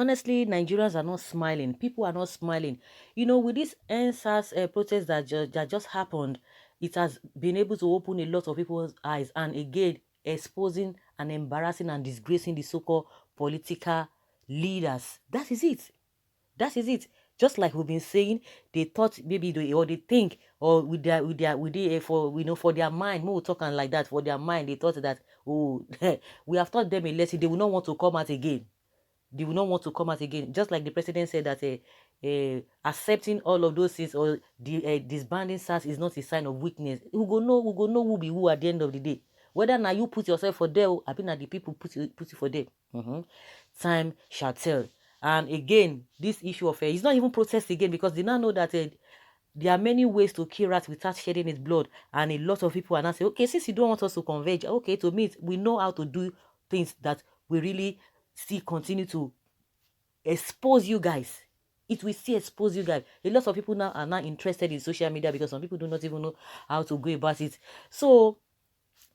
honestly, Nigerians are not smiling. People are not smiling. With this NSAS protest that just happened, it has been able to open a lot of people's eyes, and again, exposing and embarrassing and disgracing the so-called political leaders. That is it. That is it. Just like we've been saying, they thought maybe or they think, or for their mind, more talking like that, for their mind, they thought that, oh, we have taught them a lesson. They will not want to come out again. They will not want to come out again. Just like the president said that accepting all of those things, or disbanding SARS is not a sign of weakness. We go know who be who at the end of the day. Whether now you put yourself for there, I think that the people put you for there. Time shall tell. And again, this issue of it's not even protest again, because they now know that there are many ways to kill rats without shedding its blood. And a lot of people are now saying, okay, since you don't want us to converge, okay, to meet, we know how to do things that we really still continue to expose you guys. It will still expose you guys. A lot of people now are not interested in social media, because some people do not even know how to go about it. So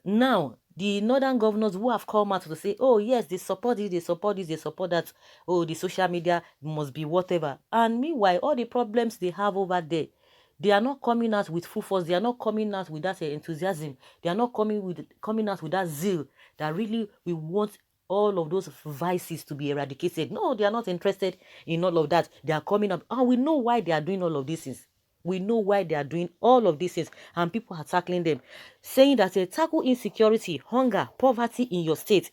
now, the northern governors who have come out to say, oh yes, they support this, they support this, they support that, oh, the social media must be whatever. And meanwhile, all the problems they have over there, they are not coming out with full force. They are not coming out with that enthusiasm. They are not coming out with that zeal that really we want all of those vices to be eradicated. No, they are not interested in all of that. They are coming up. And we know why they are doing all of these things. We know why they are doing all of these things, and people are tackling them, saying that tackle insecurity, hunger, poverty in your state.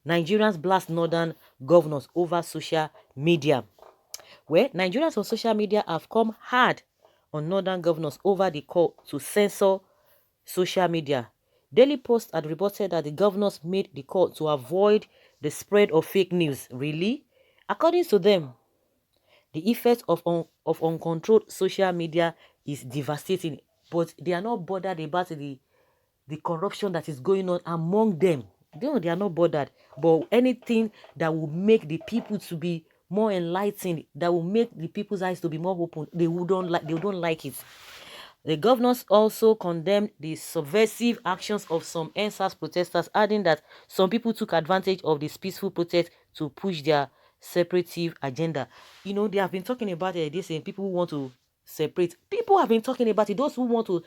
Nigerians blast northern governors over social media. Well, Nigerians on social media have come hard on northern governors over the call to censor social media. Daily Post had reported that the governors made the call to avoid the spread of fake news. Really? According to them, the effect of uncontrolled social media is devastating, but they are not bothered about the corruption that is going on among them. They are not bothered. But anything that will make the people to be more enlightened, that will make the people's eyes to be more open, they don't like it. The governors also condemned the subversive actions of some NSAS protesters, adding that some people took advantage of this peaceful protest to push their separative agenda. They have been talking about this, and people who want to separate. People have been talking about it. Those who want to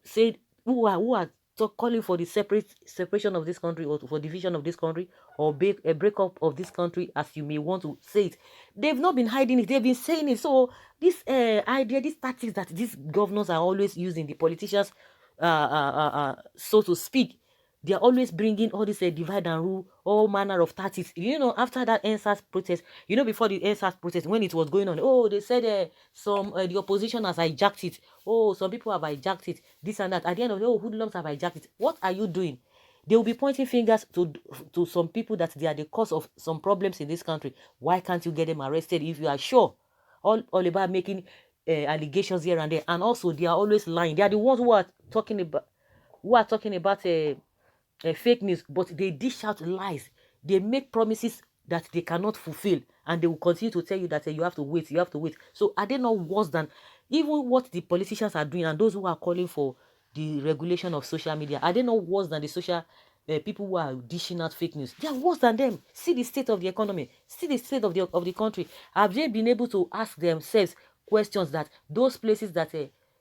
say, who are calling for the separation of this country, or for division of this country, or a breakup of this country, as you may want to say it, they've not been hiding it. They've been saying it. So this idea, these tactics that these governors are always using, the politicians, so to speak, they are always bringing all this divide and rule, all manner of tactics. After that NSAS protest, before the NSAS protest, when it was going on, oh, they said the opposition has hijacked it. Oh, some people have hijacked it, this and that. At the end of the day, oh, hoodlums have hijacked it. What are you doing? They will be pointing fingers to some people that they are the cause of some problems in this country. Why can't you get them arrested if you are sure? All about making allegations here and there, and also they are always lying. They are the ones who are talking about fake news, but they dish out lies. They make promises that they cannot fulfill, and they will continue to tell you that you have to wait, you have to wait. So are they not worse than even what the politicians are doing, and those who are calling for the regulation of social media? Are they not worse than the social people who are dishing out fake news? They are worse than them. See the state of the economy. See the state of the country. Have they been able to ask themselves questions that those places that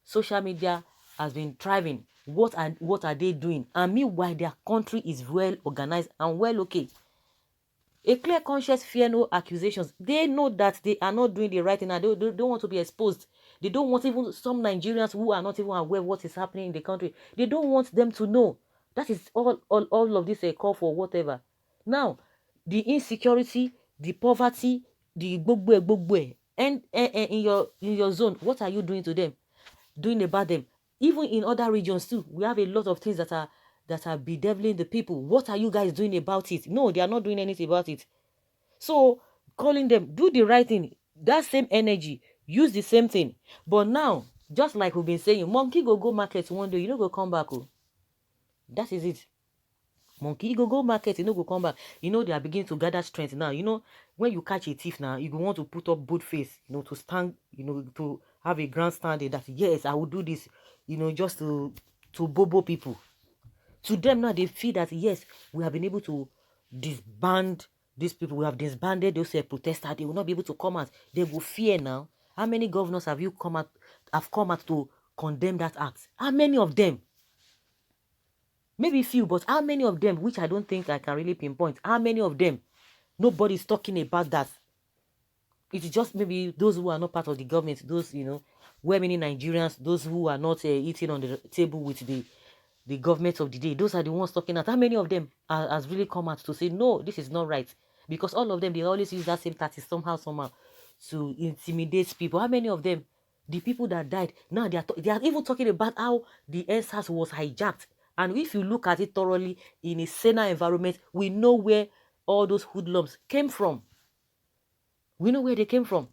social media has been thriving, what are they doing? And meanwhile, their country is well organized and well okay. A clear conscience fear no accusations. They know that they are not doing the right thing, and they don't want to be exposed. They don't want even some Nigerians who are not even aware of what is happening in the country. They don't want them to know. That is all of this a call for whatever. Now, the insecurity, the poverty, the gbogbo, and in your zone, what are you doing to them? Doing about them? Even in other regions too, we have a lot of things that are bedeviling the people. What are you guys doing about it? No, they are not doing anything about it. So calling them, do the right thing. That same energy, use the same thing. But now, just like we've been saying, monkey go market one day, you know, go come back. Oh. That is it. Monkey go market, you know, go come back. They are beginning to gather strength now. When you catch a thief now, you want to put up both face, to stand, to have a grand standing that, yes, I will do this, just to bobo people. To them now, they feel that, yes, we have been able to disband these people will have disbanded those protesters. They will not be able to come out. They will fear now. How many governors have come out to condemn that act? How many of them? Maybe few, but how many of them, which I don't think I can really pinpoint, how many of them? Nobody's talking about that. It's just maybe those who are not part of the government, those, where many Nigerians, those who are not eating on the table with the government of the day, those are the ones talking out. How many of them has really come out to say, no, this is not right? Because all of them, they always use that same tactic somehow to intimidate people. How many of them, the people that died, now they are even talking about how the NSAS was hijacked. And if you look at it thoroughly in a saner environment, we know where all those hoodlums came from. We know where they came from.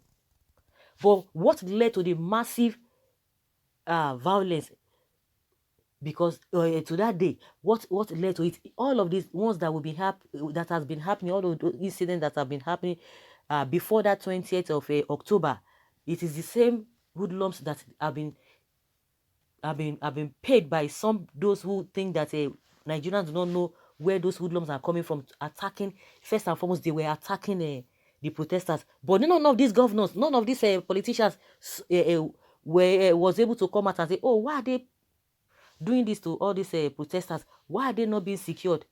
But what led to the massive violence? Because to that day, what led to it? All of these ones that will be that has been happening, all of the incidents that have been happening before that 20th of October, it is the same hoodlums that have been paid by those who think that Nigerians do not know where those hoodlums are coming from, attacking. First and foremost, they were attacking the protesters, but none of these governors, none of these politicians was able to come out and say, oh, why are they doing this to all these protesters? Why are they not being secured?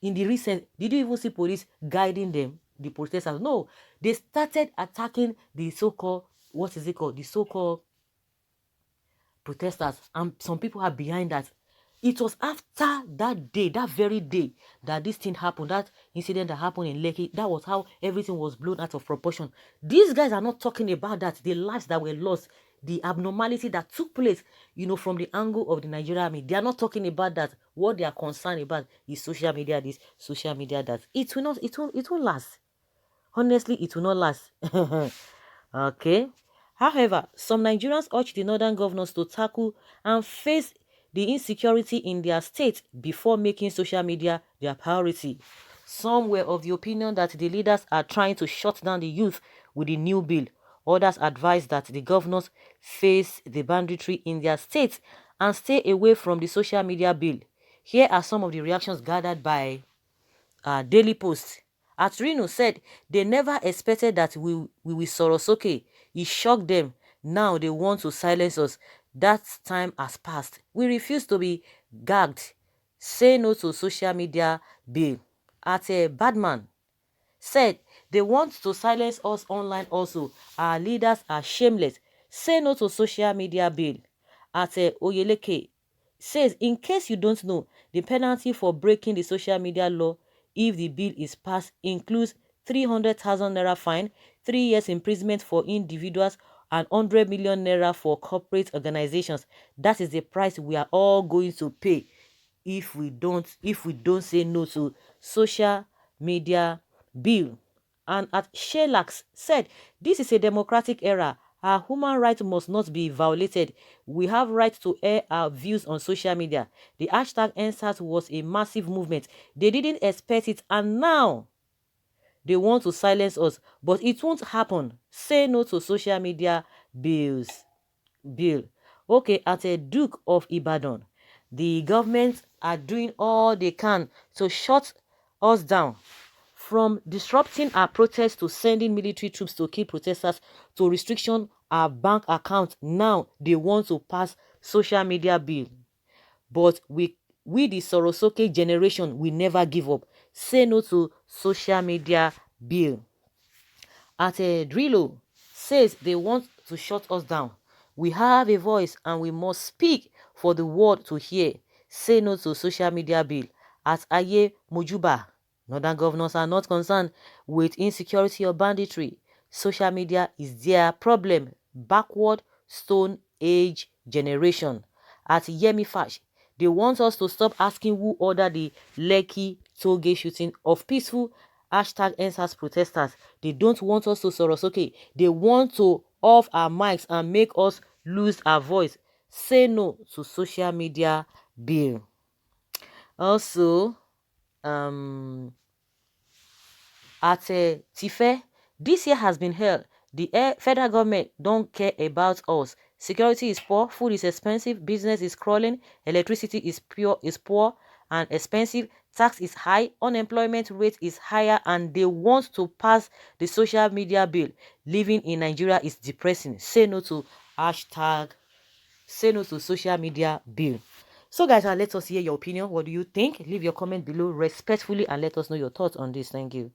In the recent, did you even see police guiding them, the protesters? No, they started attacking the so-called, what is it called? The so-called protesters, and some people are behind that. It was after that day, that very day, that this thing happened, that incident that happened in Lekki. That was how everything was blown out of proportion. These guys are not talking about that, the lives that were lost, the abnormality that took place, from the angle of the Nigerian army. They are not talking about that. What they are concerned about is social media this, social media that. It won't last. Honestly, it will not last. Okay. However, some Nigerians urge the northern governors to tackle and face the insecurity in their state before making social media their priority. Some were of the opinion that the leaders are trying to shut down the youth with the new bill. Others advised that the governors face the banditry in their states and stay away from the social media bill. Here are some of the reactions gathered by Daily Post. Atrino said they never expected that we will Sorosoke. It shocked them. Now they want to silence us. That time has passed. We refuse to be gagged. Say no to social media bill. At a Badman said they want to silence us online also. Our leaders are shameless. Say no to social media bill. At a Oyeleke says, in case you don't know, the penalty for breaking the social media law if the bill is passed includes 300,000 naira fine, 3 years imprisonment for individuals, and 100 million naira for corporate organizations. That is the price we are all going to pay if we don't say no to social media bill. And at Shelax said, this is a democratic era. Our human rights must not be violated. We have right to air our views on social media. The hashtag #EndSARS was a massive movement. They didn't expect it, and now they want to silence us. But it won't happen. Say no to social media bill. Okay, at a Duke of Ibadan, the government are doing all they can to shut us down. From disrupting our protests to sending military troops to kill protesters to restriction our bank accounts, now they want to pass social media bill. But we the Sorosoke generation will never give up. Say no to social media bill. At a Drillo says they want to shut us down. We have a voice and we must speak for the world to hear. Say no to social media bill. At Aye Mojuba, northern governors are not concerned with insecurity or banditry. Social media is their problem. Backward Stone Age generation. At Yemi Fash, they want us to stop asking who ordered the Lekki tollgate shooting of peaceful #EndSARS protesters. They don't want us to Sorosoke. They want to off our mics and make us lose our voice. Say no to social media bill. Also, at Tife, this year has been hell. The federal government don't care about us. Security is poor, food is expensive, business is crawling, electricity is poor, and expensive, tax is high, unemployment rate is higher, and they want to pass the social media bill. Living in Nigeria is depressing. Say no to hashtag say no to social media bill. So guys, let us hear your opinion. What do you think? Leave your comment below respectfully and let us know your thoughts on this. Thank you.